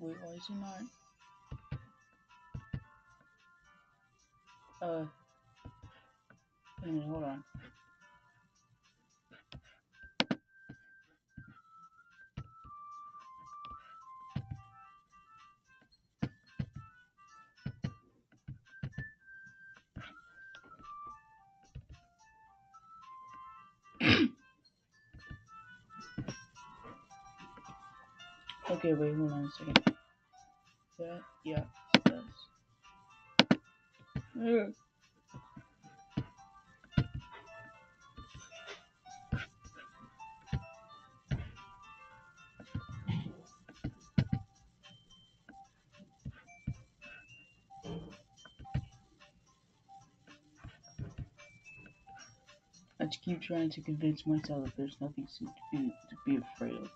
Wait, why is he not? Wait a minute, hold on. Okay, wait, hold on a second. That, yeah, that's. I just keep trying to convince myself that there's nothing to be afraid of.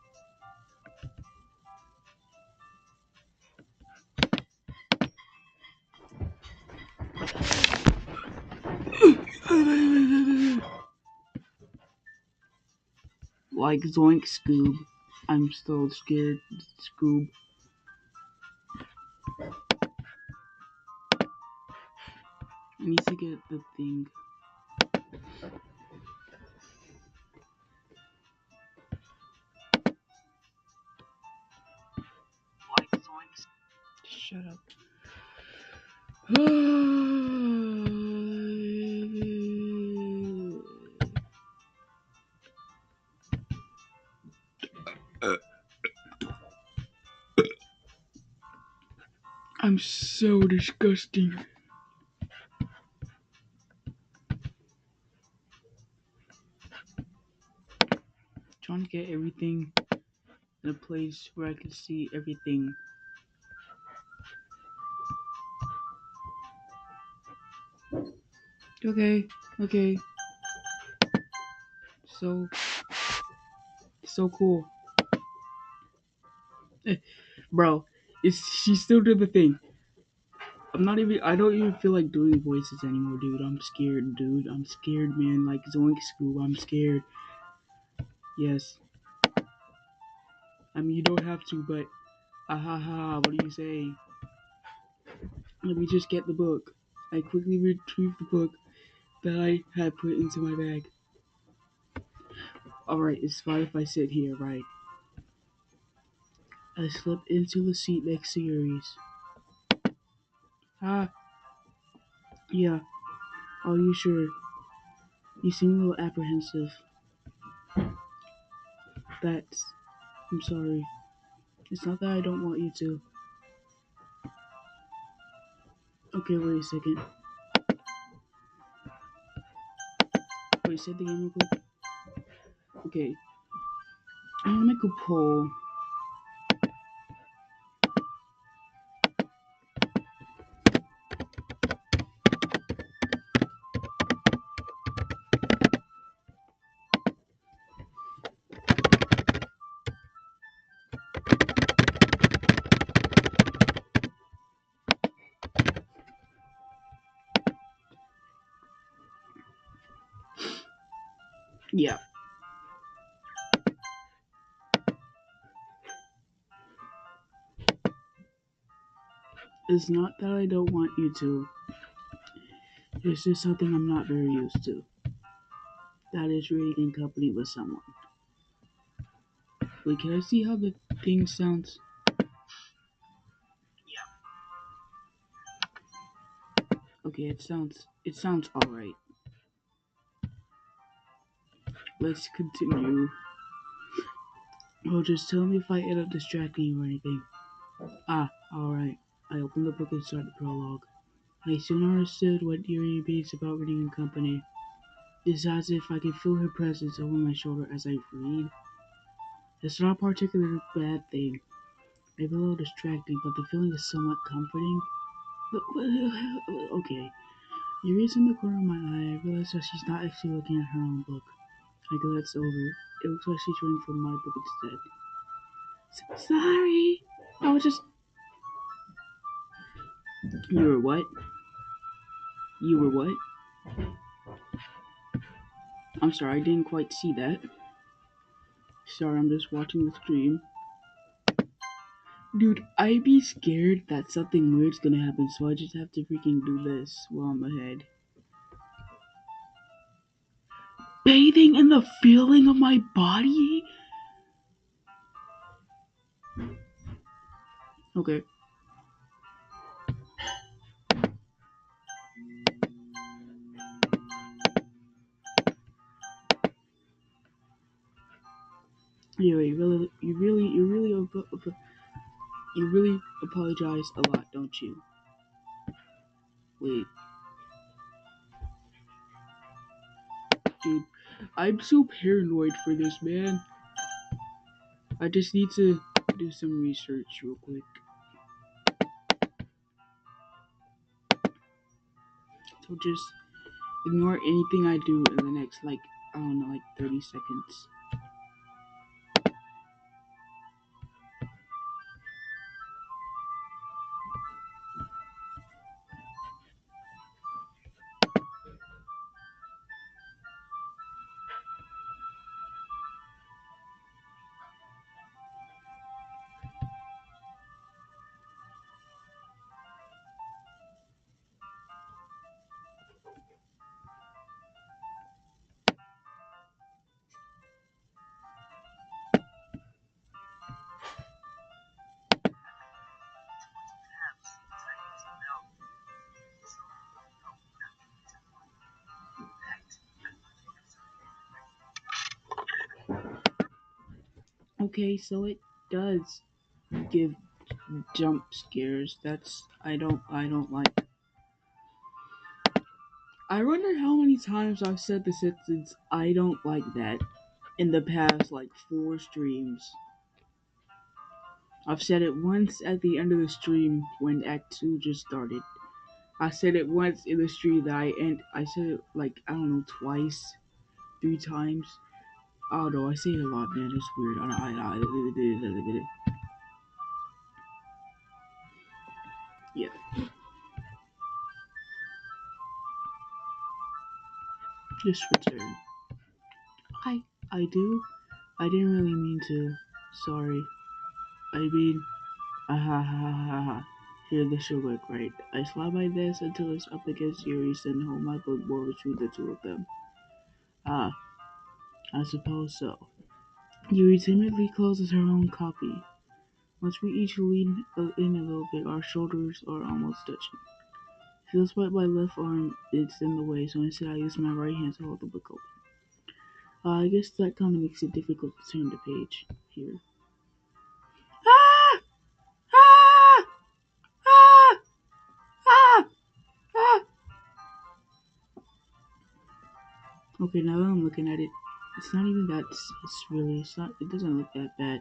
Like Zoink Scoob. I'm still scared, Scoob. I need to get the thing. Like Zoink. Shut up. I'm so disgusting. Trying to get everything in a place where I can see everything. Okay. So cool. Bro, she still did the thing. I don't even feel like doing voices anymore, dude. I'm scared, dude. I'm scared, man. Like Zoink Scoob, I'm scared. Yes. I mean, you don't have to, but what do you say? Let me just get the book. I quickly retrieved the book that I had put into my bag. Alright, it's fine if I sit here, right? I slipped into the seat next to Yuri's. Yeah. Are you sure? You seem a little apprehensive. I'm sorry. It's not that I don't want you to. Okay, wait a second. Wait, say the game real quick. Okay. I'm gonna make a poll. Yeah. It's not that I don't want you to. It's just something I'm not very used to. That is reading in company with someone. Wait, can I see how the thing sounds? Okay, it sounds alright. Let's continue. Oh, just tell me if I end up distracting you or anything. Alright. I opened the book and started the prologue. I soon understood what Yuri means about reading in company. It's as if I can feel her presence over my shoulder as I read. It's not a particularly bad thing. It's a little distracting, but the feeling is somewhat comforting. Okay. You reach in the corner of my eye. I realize that she's not actually looking at her own book. I glance over. It looks like she's reading from my book instead. Sorry. I was just. You were what? You were what? I'm sorry, I didn't quite see that. Sorry, I'm just watching the stream. Dude, I'd be scared that something weird's gonna happen, so I just have to freaking do this while I'm ahead. Bathing in the feeling of my body? Okay. Anyway, you really apologize a lot, don't you? Wait, dude, I'm so paranoid for this, man. I just need to do some research real quick. So just ignore anything I do in the next, like, I don't know, like 30 seconds. Okay, so it does give jump scares. I don't like. I wonder how many times I've said the sentence I don't like that in the past like 4 streams. I've said it once at the end of the stream when Act 2 just started. I said it once in the stream that I said it like, I don't know, twice, 3 times. I don't know, I say it a lot, man. It's weird. Yeah. Just return. I do. I didn't really mean to. Sorry. I mean, ah ha ha ha ha. Here, this should work, right? I slide my desk until it's up against Yuri's and hold my book more between the two of them. Ah, I suppose so. Yuri timidly closes her own copy. Once we each lean in a little bit, our shoulders are almost touching. Feels like my left arm is in the way, so instead I use my right hand to hold the book open. I guess that kind of makes it difficult to turn the page here. Ah! Ah! Ah! Ah! Ah! Okay, now that I'm looking at it, it's not even that. It's not. It doesn't look that bad.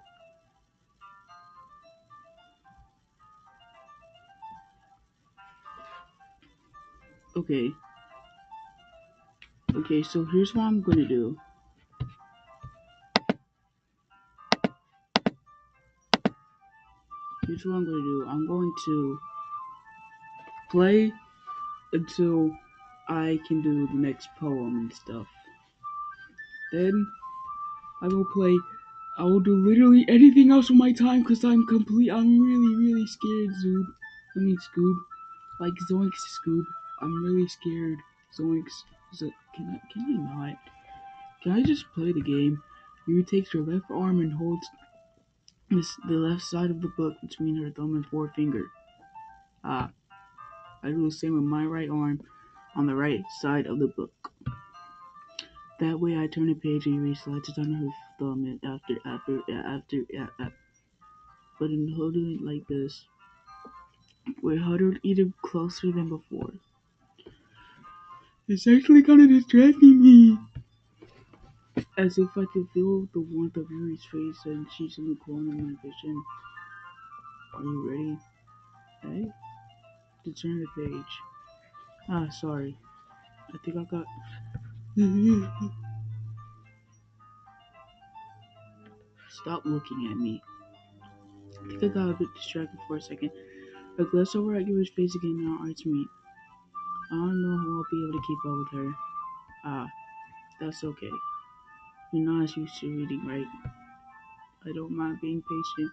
Okay. Okay, so here's what I'm gonna do. Here's what I'm gonna do. I'm going to play until I can do the next poem and stuff. Then I will play. I will do literally anything else with my time because I'm really, really scared, Zoob. I mean, Scoob. Like, Zoinks, Scoob. I'm really scared. Zoinks. Can I not? Can I just play the game? Yuri takes her left arm and holds the left side of the book between her thumb and forefinger. Ah, I do the same with my right arm on the right side of the book. That way I turn a page and Yuri slides it on her thumb and but in holding it like this, we're huddled even closer than before. It's actually kind of distracting me. As if I could feel the warmth of Yuri's face and she's in the corner of my vision. Are you ready? Hey, to turn the page. Ah, sorry. I think I got. Stop looking at me. I think I got a bit distracted for a second. I glanced over at your face again and our eyes meet. I don't know how I'll be able to keep up with her. Ah, that's okay. You're not as used to reading, right? I don't mind being patient.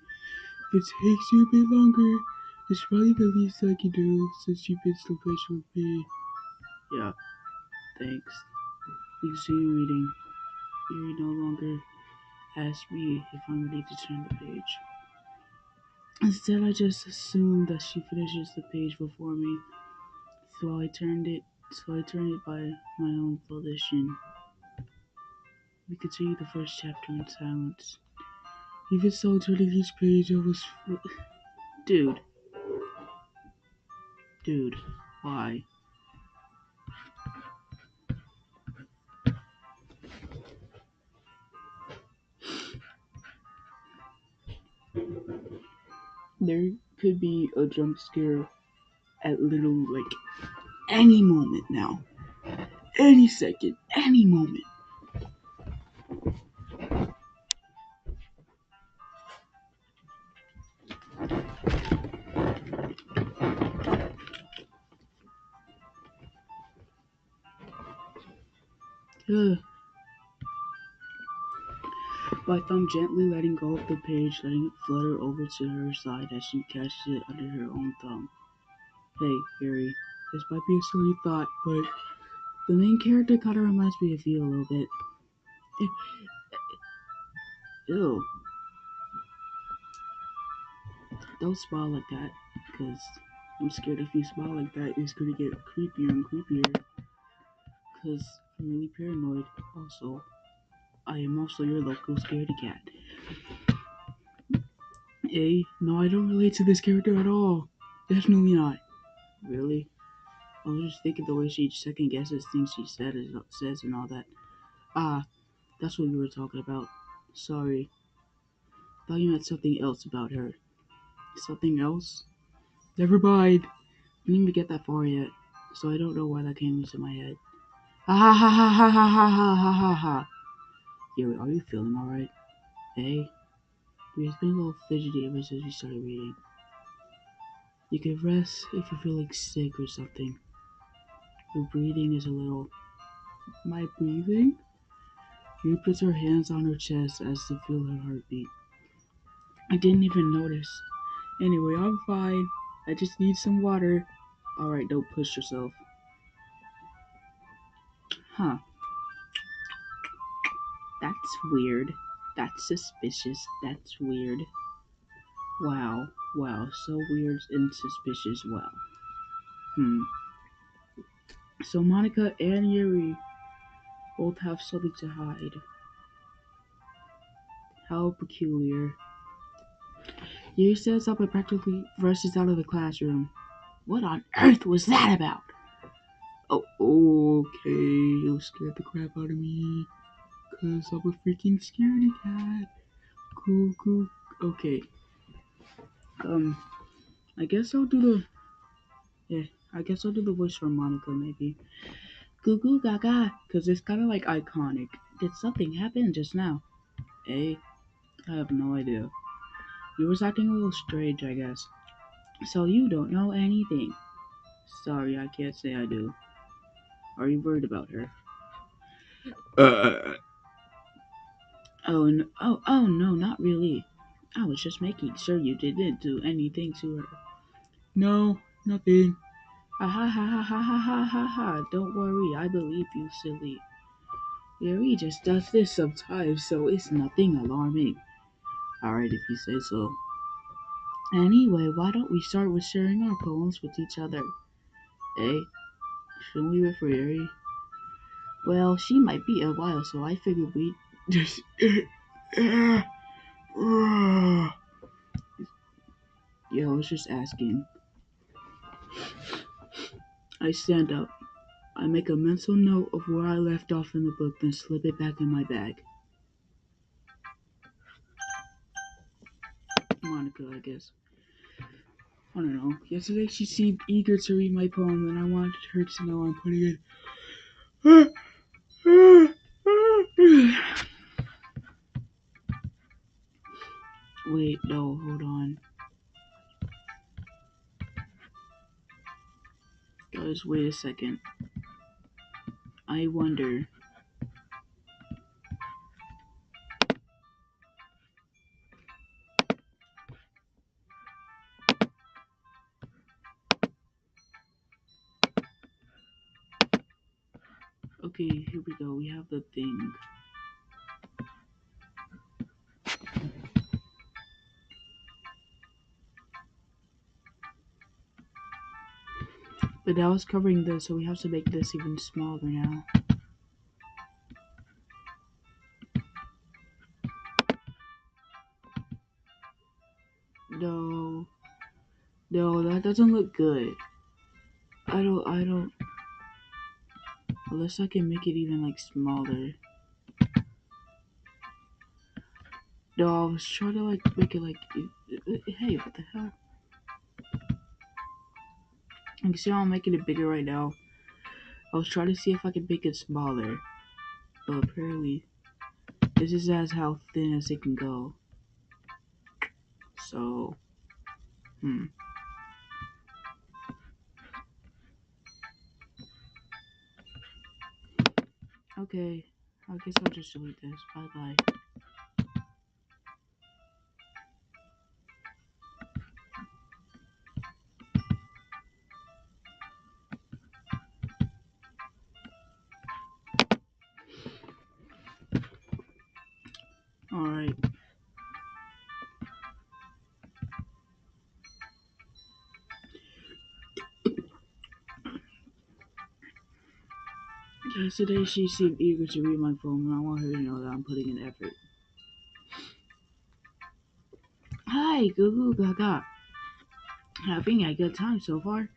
If it takes you a bit longer, it's probably the least I can do since you've been so patient with me. Yeah, thanks. You continue reading. You no longer ask me if I'm ready to turn the page. Instead, I just assume that she finishes the page before me, so I turned it. So I turned it by my own volition. We continue the first chapter in silence. Even so, turning each page, I was. Dude, dude, why? There could be a jump scare at literally like any moment now, any second, any moment. Ugh. My thumb gently letting go of the page, letting it flutter over to her side as she catches it under her own thumb. Hey, Harry, this might be a silly thought, but the main character kinda reminds me of you a little bit. Ew, don't smile like that, because I'm scared if you smile like that, it's gonna get creepier and creepier, because I'm really paranoid. Also, I am also your local scaredy cat. Hey, no, I don't relate to this character at all. Definitely not. Really? I was just thinking the way she second guesses things she says and all that. Ah, that's what you were talking about. Sorry. Thought you meant something else about her. Something else? Never mind. I didn't even get that far yet, so I don't know why that came into my head. Ha ha ha ha ha ha ha ha ha ha ha. Yo, are you feeling alright? Hey? You've been a little fidgety ever since we started reading. You can rest if you feel like sick or something. Your breathing is a little. My breathing? He puts her hands on her chest as to feel her heartbeat. I didn't even notice. Anyway, I'm fine. I just need some water. Alright, don't push yourself. Huh. That's weird. That's suspicious. That's weird. Wow. Wow. So weird and suspicious. Wow. Hmm. So Monica and Yuri both have something to hide. How peculiar. Yuri stands up and practically rushes out of the classroom. What on earth was that about? Oh, okay. You scared the crap out of me. Cause I'm a freaking scaredy cat. Cool, cool. Okay. Um, I guess I'll do the. Yeah, I guess I'll do the voice for Monica maybe. Goo goo gaga. Cause it's kind of like iconic. Did something happen just now? Eh? I have no idea. You was acting a little strange, I guess. So you don't know anything. Sorry, I can't say I do. Are you worried about her? Uh. Oh no! Oh no! Not really. I was just making sure you didn't do anything to her. No, nothing. Ha ha ha ha ha ha ha ha ha! Don't worry, I believe you, silly. Yuri just does this sometimes, so it's nothing alarming. Alright, if you say so. Anyway, why don't we start with sharing our poems with each other? Eh? Shouldn't we wait for Yuri? Well, she might be a while, so I figured we'd just. Yeah, I was just asking. I stand up. I make a mental note of where I left off in the book, then slip it back in my bag. Monica, I guess. I don't know. Yesterday she seemed eager to read my poem, and I wanted her to know I'm putting it. Wait, no, hold on. Guys, wait a second. I wonder. Okay, here we go. We have the thing. But that was covering this, so we have to make this even smaller now. No. No, that doesn't look good. I don't. Unless I can make it even, like, smaller. No, I was trying to, like, make it, like, hey, what the hell? You can see how I'm making it bigger right now. I was trying to see if I could make it smaller. But apparently, this is as how thin as it can go. So, Okay, I guess I'll just delete this. Bye bye. Alright. Yesterday she seemed eager to read my poem, and I want her to know that I'm putting in effort. Hi, Goo Goo Gaga. Having a good time so far?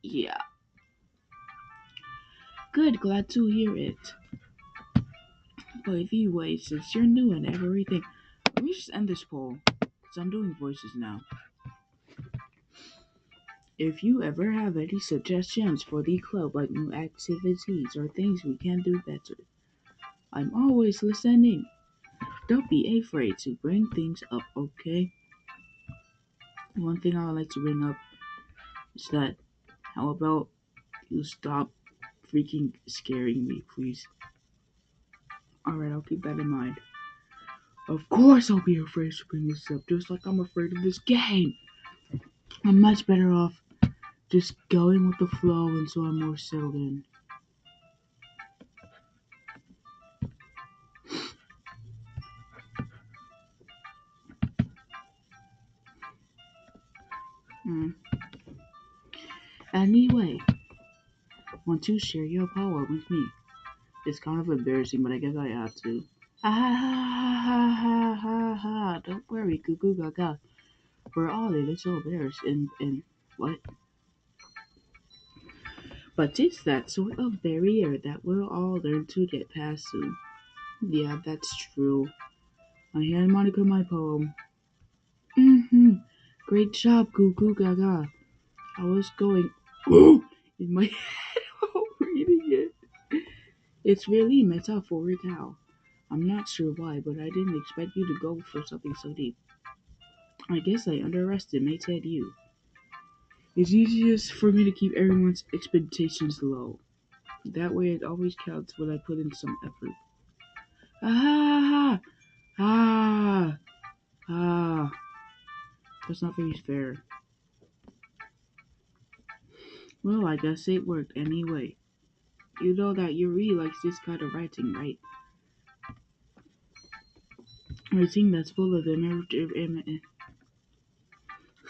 Yeah. Good, glad to hear it. But anyway, since you're new and everything, let me just end this poll, because I'm doing voices now. If you ever have any suggestions for the club, like new activities or things we can do better, I'm always listening. Don't be afraid to bring things up, okay? One thing I would like to bring up is that, how about you stop freaking scaring me, please? Alright, I'll keep that in mind. Of course I'll be afraid to bring this up, just like I'm afraid of this game. I'm much better off just going with the flow until I'm more settled in. Anyway, want to share your poem with me? It's kind of embarrassing, but I guess I have to. Ha ha ha ha ha ha ha. Don't worry, goo goo gaga. We're all a little bears in what? But it's that sort of barrier that we'll all learn to get past soon. Yeah, that's true. I hand Monica my poem. Great job, goo goo gaga. I was going in my head while reading it. It's really metaphorical. I'm not sure why, but I didn't expect you to go for something so deep. I guess I underestimated you. It's easiest for me to keep everyone's expectations low. That way it always counts when I put in some effort. Ah! Ah! Ah! That's not very fair. Well, I guess it worked anyway. You know that Yuri likes this kind of writing, right? Writing that's full of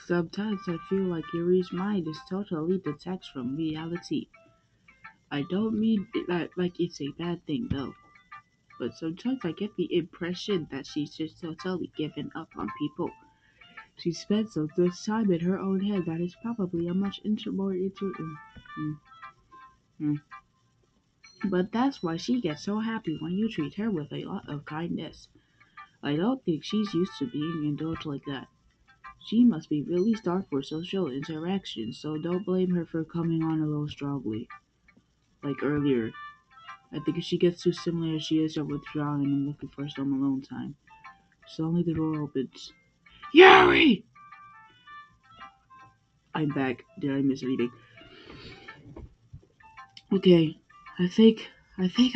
Sometimes I feel like Yuri's mind is totally detached from reality. I don't mean that like it's a bad thing though, but sometimes I get the impression that she's just totally given up on people. She spends so much time in her own head that it's probably a much more into. But that's why she gets so happy when you treat her with a lot of kindness. I don't think she's used to being indulged like that. She must be really starved for social interaction, so don't blame her for coming on a little strongly, like earlier. I think if she gets too similar as she is of withdrawing and looking for some alone time. Suddenly the door opens. Yuri! I'm back. Did I miss anything? Okay. I think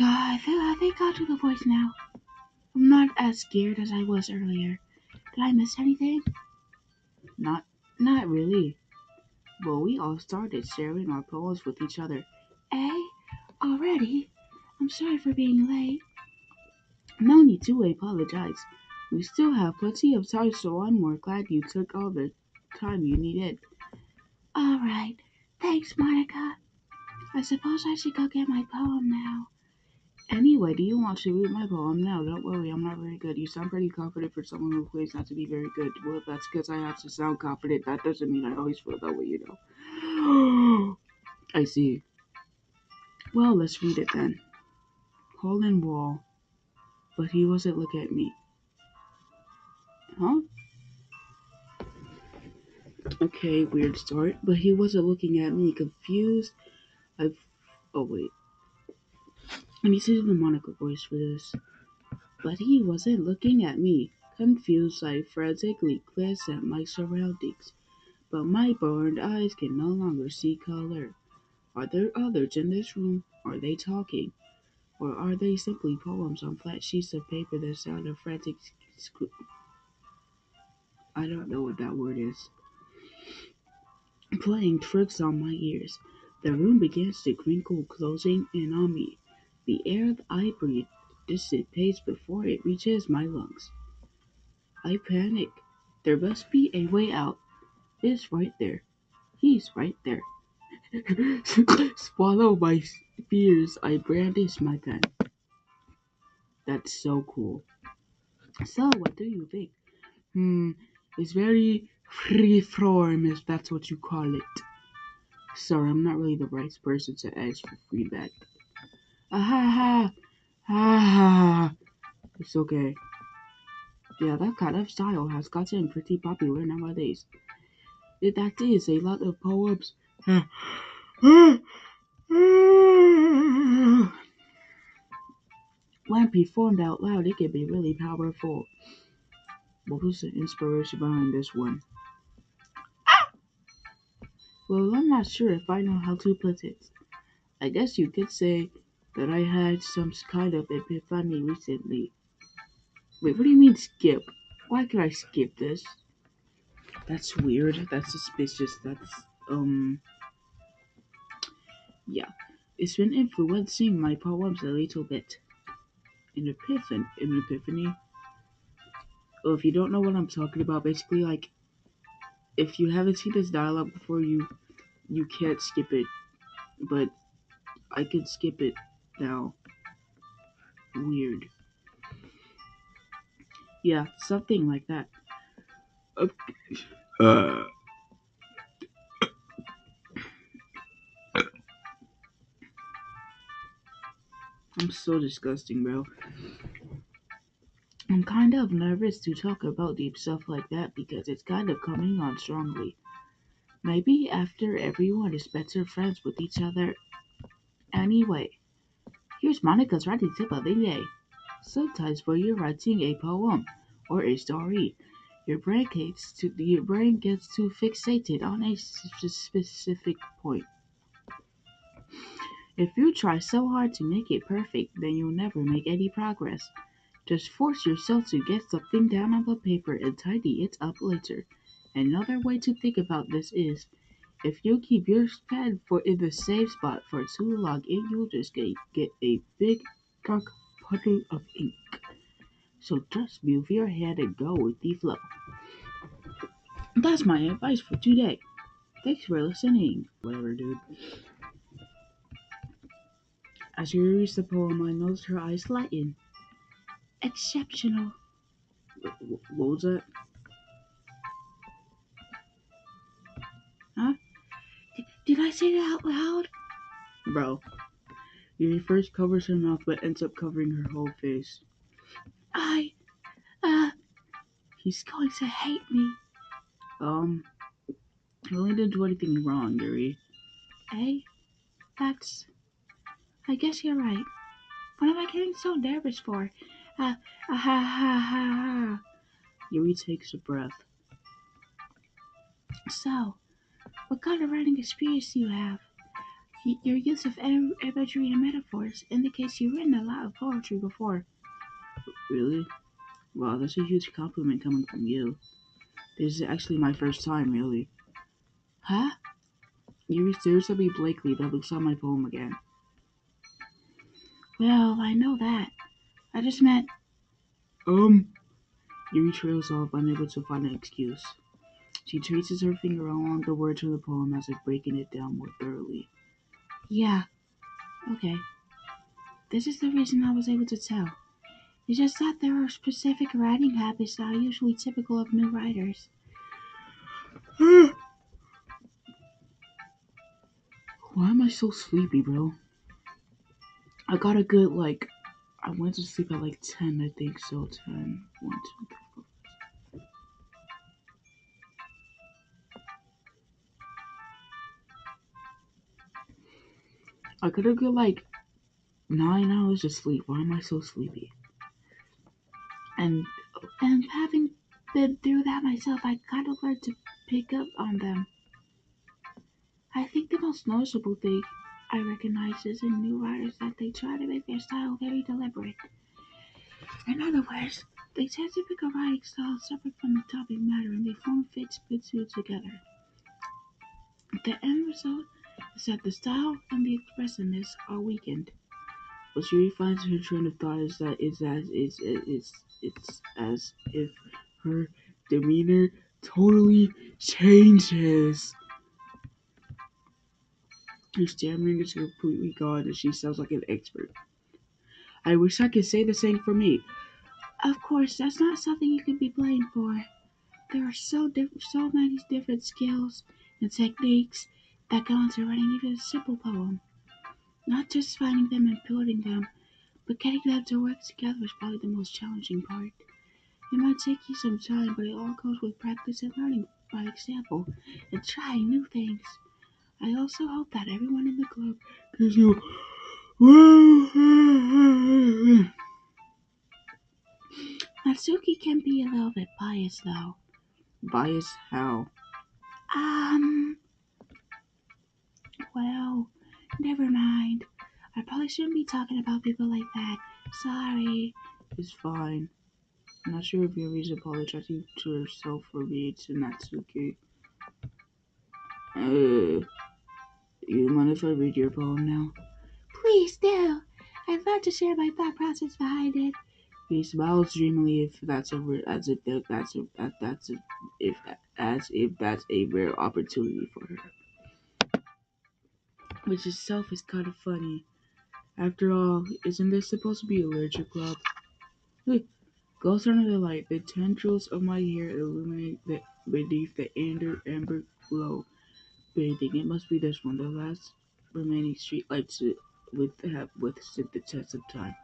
I'll do the voice now. I'm not as scared as I was earlier. Did I miss anything? Not, not really. Well, we all started sharing our poems with each other. Eh? Already? I'm sorry for being late. No need to apologize. We still have plenty of time, so I'm more glad you took all the time you needed. Alright. Thanks, Monica. I suppose I should go get my poem now. Anyway, do you want to read my poem now? Don't worry, I'm not very good. You sound pretty confident for someone who claims not to be very good. Well, that's because I have to sound confident. That doesn't mean I always feel that way, you know. I see. Well, let's read it then. Hole in wall. But he wasn't looking at me. Huh? Okay, weird start. But he wasn't looking at me. Confused. I've. Oh, wait. Let me see the Monica voice for this. But he wasn't looking at me. Confused, I frantically glanced at my surroundings. But my burned eyes can no longer see color. Are there others in this room? Are they talking? Or are they simply poems on flat sheets of paper that sound of frantic I don't know what that word is. Playing tricks on my ears. The room begins to crinkle, closing in on me. The air I breathe dissipates before it reaches my lungs. I panic. There must be a way out. It's right there. He's right there. Swallow my fears. I brandish my pen. That's so cool. So, what do you think? It's very freeform, if that's what you call it. Sorry, I'm not really the right person to ask for feedback. Ah ha ha! Ah, it's okay. Yeah, that kind of style has gotten pretty popular nowadays. That is a lot of poems. When performed out loud, it can be really powerful. What was the inspiration behind this one? Well, I'm not sure if I know how to put it. I guess you could say that I had some kind of epiphany recently. Wait, what do you mean skip? Why could I skip this? That's weird. That's suspicious. Yeah. It's been influencing my poems a little bit. An epiphany. Oh, if you don't know what I'm talking about, basically, like, if you haven't seen this dialogue before, you can't skip it. But I can skip it now. Weird. Yeah, something like that. Uh, I'm so disgusting, bro. I'm kind of nervous to talk about deep stuff like that because it's kind of coming on strongly. Maybe after everyone is better friends with each other. Anyway, here's Monica's writing tip of the day. Sometimes when you're writing a poem or a story, your brain gets too fixated on a specific point. If you try so hard to make it perfect, then you'll never make any progress. Just force yourself to get something down on the paper and tidy it up later. Another way to think about this is, if you keep your pen in the same spot for too long, you'll just get a big dark puddle of ink. So just move your head and go with the flow. That's my advice for today. Thanks for listening. Whatever, dude. As you read the poem, I noticed her eyes lighten. Exceptional. What was that? Huh? Did I say that out loud? Bro, Yuri first covers her mouth but ends up covering her whole face. I Uh, he's going to hate me. I really didn't do anything wrong, Yuri. Hey, that's. I guess you're right. What am I getting so nervous for? Ha ha ha. Yuri takes a breath. So, what kind of writing experience do you have? Your use of imagery and metaphors indicates you've written a lot of poetry before. Really? Wow, that's a huge compliment coming from you. This is actually my first time, really. Huh? Yuri stares at me blankly, then looks at my poem again. Well, I know that. I just meant. Yuri trails off, unable to find an excuse. She traces her finger along the words of the poem as if breaking it down more thoroughly. Yeah, okay. This is the reason I was able to tell. It's just that there are specific writing habits that are usually typical of new writers. Why am I so sleepy, bro? I got a good, I went to sleep at 10, I think so. 10, 1, 2, 3, 4. I got a good, 9 hours of sleep. Why am I so sleepy? And, and having been through that myself, I kind of learned to pick up on them. I think the most noticeable thing I recognize is in new writers that they try to make their style very deliberate. In other words, they tend to pick a writing style separate from the topic matter and they form fits good two together. The end result is that the style and the expressiveness are weakened. What she finds her train of thought is that it's as if her demeanor totally changes. Her stammering is completely gone and she sounds like an expert. I wish I could say the same for me. Of course, that's not something you can be blamed for. There are so many different skills and techniques that go into writing even a simple poem. Not just finding them and building them, but getting them to work together is probably the most challenging part. It might take you some time, but it all goes with practice and learning by example and trying new things. I also hope that everyone in the club gives you. Natsuki can be a little bit biased though. Biased how? Um, well, never mind. I probably shouldn't be talking about people like that. Sorry. It's fine. I'm not sure if Yuri's apologizing to herself for being to Natsuki. You mind if I read your poem now? Please do. I'd love to share my thought process behind it. He smiles dreamily if that's as if that's a rare opportunity for her. Which itself is kind of funny. After all, isn't this supposed to be a literature club? Look, goes under the light. The tendrils of my hair illuminate beneath the amber glow. Bathing. It must be this one. The last remaining streetlights have withstood the test of time.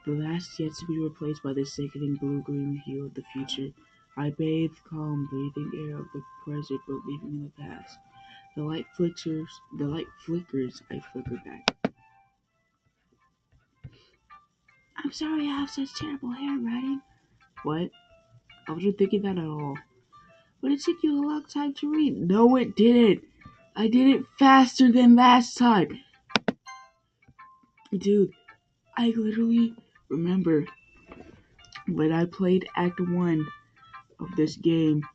The last yet to be replaced by the sickening blue-green hue of the future. I bathe calm, breathing air of the present, but leaving in the past. The light flickers, I flicker back. I'm sorry I have such terrible handwriting. What? I wasn't thinking that at all. But it took you a long time to read. No, it didn't. I did it faster than last time. Dude, I literally remember when I played Act 1 of this game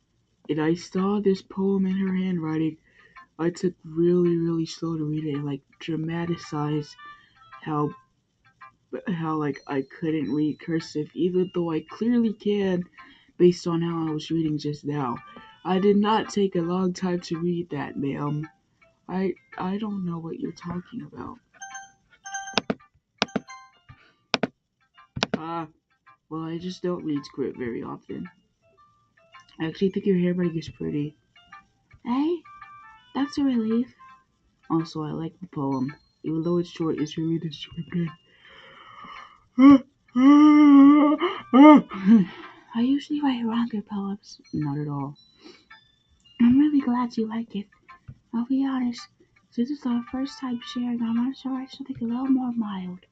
and I saw this poem in her handwriting. I took really slow to read it and dramatized how I couldn't read cursive even though I clearly can based on how I was reading just now. I did not take a long time to read that, ma'am. I don't know what you're talking about. Well, I just don't read script very often. I actually think your handwriting is pretty. Hey, that's a relief. Also, I like the poem. Even though it's short, it's really descriptive. I usually write longer poems. Not at all. I'm really glad you like it. I'll be honest, since it's our first time sharing, I wanted to write something a little more mild.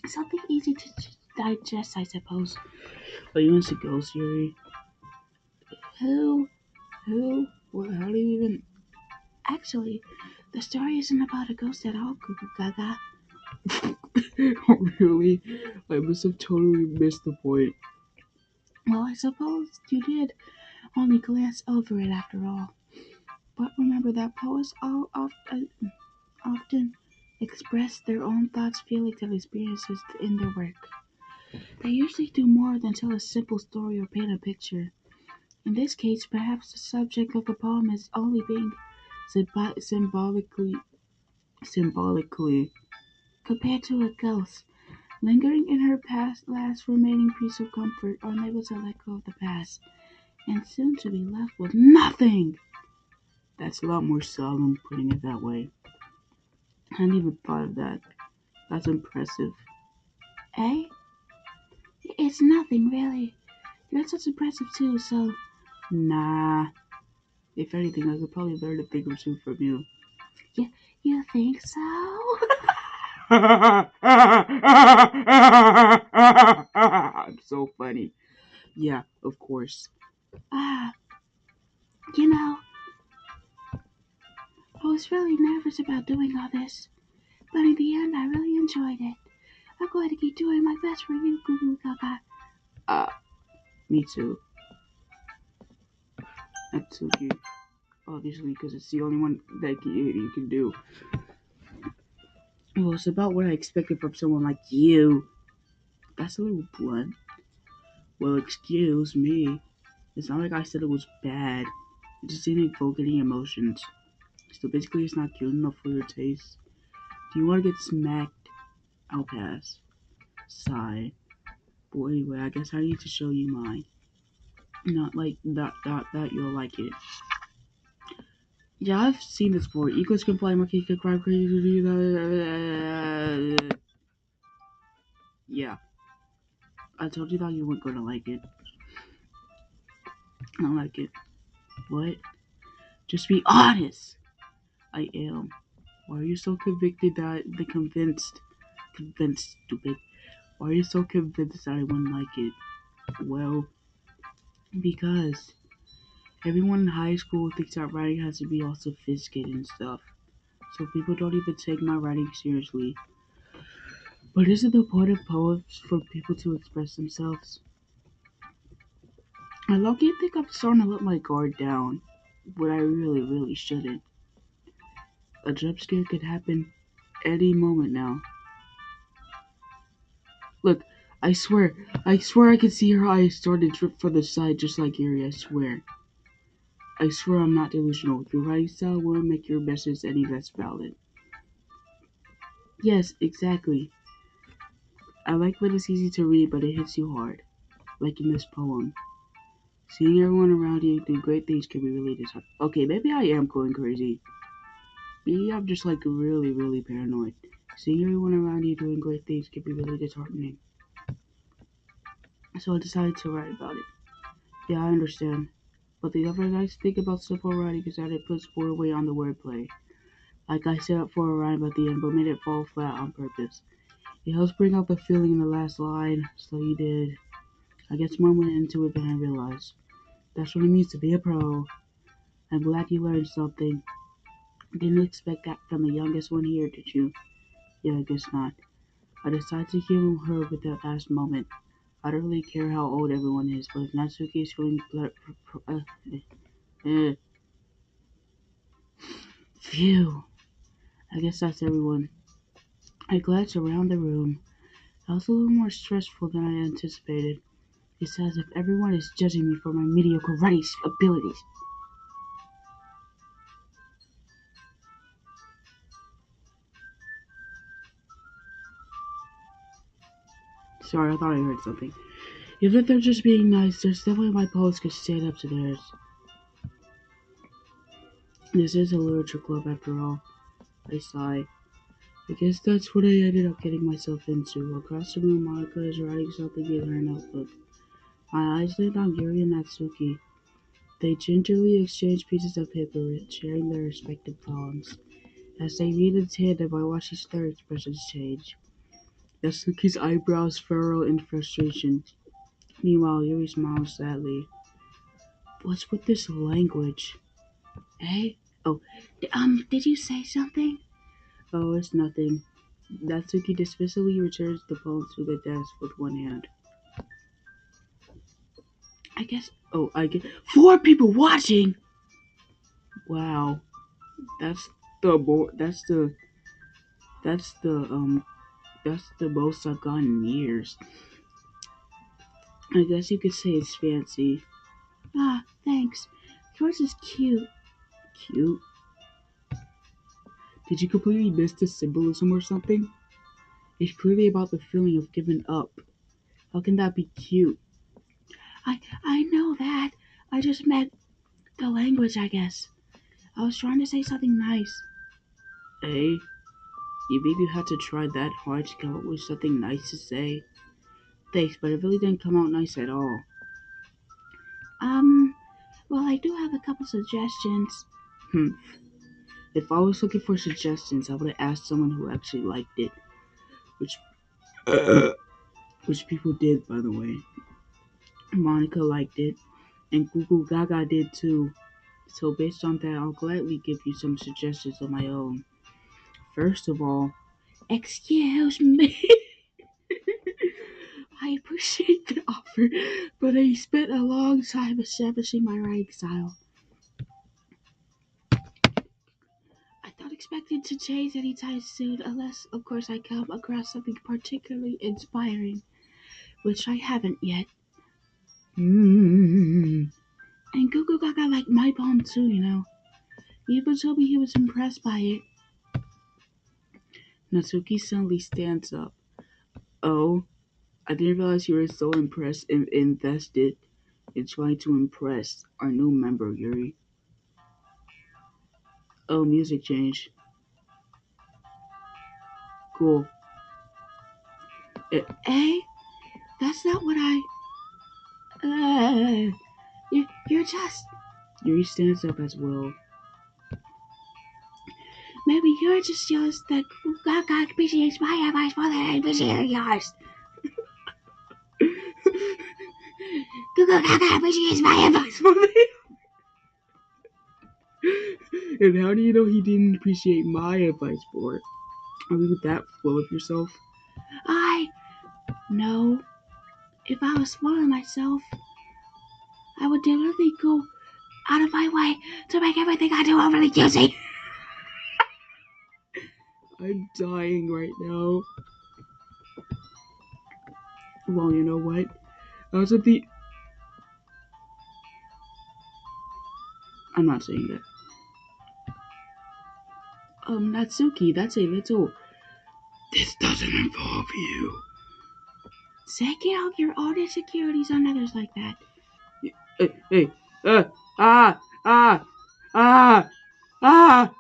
Something easy to digest, I suppose. Are you into ghost theory? Who? Who? What? How do you even? Actually, the story isn't about a ghost at all, Cuckoo Gaga. Oh, really? I must have totally missed the point. Well, I suppose you did only glance over it after all. But remember that poets often express their own thoughts, feelings, and experiences in their work. They usually do more than tell a simple story or paint a picture. In this case, perhaps the subject of the poem is only being symbolically compared to a ghost, lingering in her past last remaining piece of comfort, unable to let go of the past, and soon to be left with nothing. That's a lot more solemn putting it that way. I hadn't even thought of that. That's impressive. Eh? It's nothing, really. You're such impressive too, so. Nah. If anything, I could probably learn a thing or two from you. You, you think so? I'm so funny. Yeah, of course. Ah, you know, I was really nervous about doing all this, but in the end, I really enjoyed it. I'm going to keep doing my best for you, Goo Goo Gaga. Me too. That's okay. Obviously, because it's the only one that you can do. Well, it's about what I expected from someone like you. That's a little blunt. Well, excuse me. It's not like I said it was bad. It just didn't evoke any emotions. So basically, it's not cute enough for your taste. Do you want to get smacked? I'll pass. Sigh. But anyway, I guess I need to show you mine. Not like that you'll like it. Yeah, I've seen this before. Eagles can fly, monkeys can cry, crazy. Yeah, I told you that you weren't gonna like it. I don't like it. What? Just be honest. I am. Why are you so convicted that convinced, stupid? Why are you so convinced that I wouldn't like it? Well, because everyone in high school thinks that writing has to be all sophisticated and stuff. So people don't even take my writing seriously. But isn't the point of poems for people to express themselves? I low-key think I'm starting to let my guard down, but I really, really shouldn't. A jump scare could happen any moment now. Look, I swear I can see her eyes start to drip from the side just like Erie, I swear. I swear I'm not delusional. Your writing style won't make your message any less valid. Yes, exactly. I like when it's easy to read, but it hits you hard. Like in this poem. Seeing everyone around you do great things can be really disheartening. Okay, maybe I am going crazy. Maybe I'm just like really, really paranoid. Seeing everyone around you doing great things can be really disheartening. So I decided to write about it. Yeah, I understand. But the other nice thing about simple writing is that it puts more weight on the wordplay. Like I set up for a rhyme at the end, but made it fall flat on purpose. It helps bring out the feeling in the last line, so you did. I guess more went into it than I realized. That's what it means to be a pro. I'm glad you learned something. Didn't expect that from the youngest one here, did you? Yeah, I guess not. I decided to humor her with that last moment. I don't really care how old everyone is, but if Natsuki's feeling uh, phew. I guess that's everyone. I glanced around the room. I was a little more stressful than I anticipated. It's as if everyone is judging me for my mediocre writing abilities. Sorry, I thought I heard something. Even if they're just being nice, there's definitely my poets could stand up to theirs. This is a literature club after all. I sigh. I guess that's what I ended up getting myself into. Across the room, Monica is writing something in her notebook. My eyes land on Yuri and Natsuki. They gingerly exchange pieces of paper, sharing their respective poems. As they read in tandem, I watch each their expressions change. Natsuki's eyebrows furrow in frustration. Meanwhile, Yuri smiles sadly. What's with this language? Hey? Oh, did you say something? Oh, it's nothing. Natsuki dismissively returns the poem to the desk with one hand. I get 4 people watching! Wow. That's that's the, that's the most I've gotten in years. I guess you could say it's fancy. Ah, thanks. Yours is cute. Cute? Did you completely miss the symbolism or something? It's clearly about the feeling of giving up. How can that be cute? I know that. I just meant the language, I guess. I was trying to say something nice. Hey, you maybe had to try that hard to come up with something nice to say. Thanks, but it really didn't come out nice at all. Um, well, I do have a couple suggestions. Hmm. If I was looking for suggestions, I would have asked someone who actually liked it, which which people did, by the way. Monica liked it, and Google Gaga did too. So based on that, I'll gladly give you some suggestions of my own. First of all, excuse me. I appreciate the offer, but I spent a long time establishing my writing style. I'm not expecting to change anytime soon, unless, of course, I come across something particularly inspiring, which I haven't yet. And Goo Gaga liked my poem too, you know. He even told me he was impressed by it. Natsuki suddenly stands up. Oh, I didn't realize you were so impressed and invested in trying to impress our new member, Yuri. Oh, music change. Cool. Eh? That's not what I. You're just. Yuri stands up as well. Maybe you're just jealous that Gaga appreciates my advice more than I appreciate yours. Gaga appreciates my advice more than. And how do you know he didn't appreciate my advice more? Are you that full of yourself? I know. If I was full of myself, I would deliberately go out of my way to make everything I do overly juicy. I'm dying right now. Well, you know what? I was at the. I'm not saying that. Natsuki, that's a little. This doesn't involve you. Taking out your own insecurities on others like that. Hey, ah, ah, ah, ah,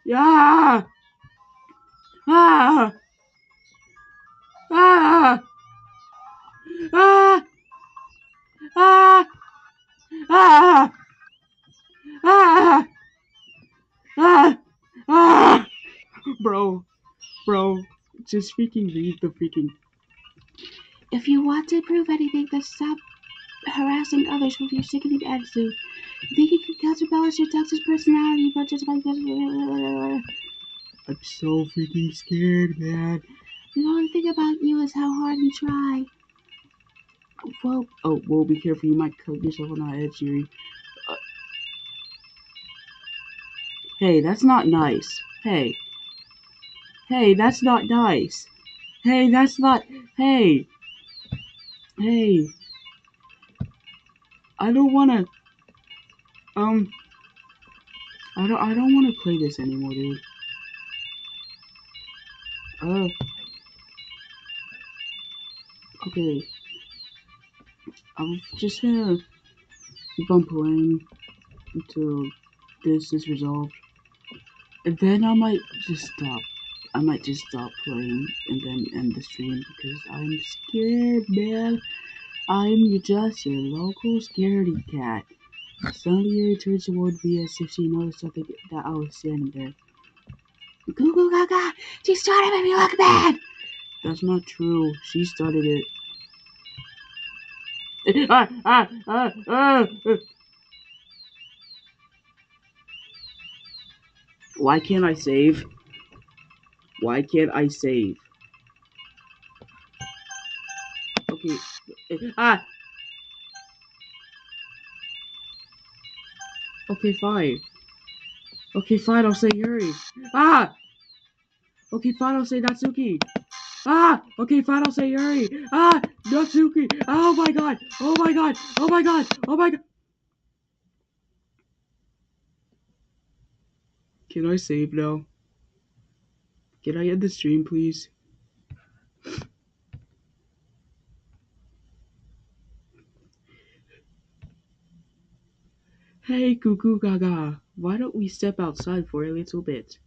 yeah, ah, ah, ah, ah, ah, ah, ah, ah, bro, just freaking read the freaking. If you want to prove anything, then stop harassing others with your sickening attitude. You think you can counterbalance your toxic personality, but just like this. I'm so freaking scared, man. The only thing about you is how hard you try. Well, be careful. You might cut yourself on the edge, Yuri. Uh, hey, that's not nice. Hey, that's not nice. Hey, that's not. Hey, hey. I don't wanna. Um, I don't wanna play this anymore, dude. Uh, okay. I'm just gonna keep on playing until this is resolved, and then I might just stop. I might just stop playing and then end the stream because I'm scared, man. I'm just your local scaredy cat. Suddenly he turns toward me as if she noticed something that I was standing there. Goo goo gaga! She's trying to make me look bad! That's not true. She started it. Why can't I save? Why can't I save? Okay. Okay, fine. Okay, fine, I'll say Yuri. Ah! Okay, fine, I'll say Natsuki. Ah! Okay, fine, I'll say Yuri. Ah! Natsuki! Oh my god! Oh my god! Oh my god! Oh my god! Can I save now? Can I end the stream, please? Hey, Cuckoo Gaga. Why don't we step outside for a little bit?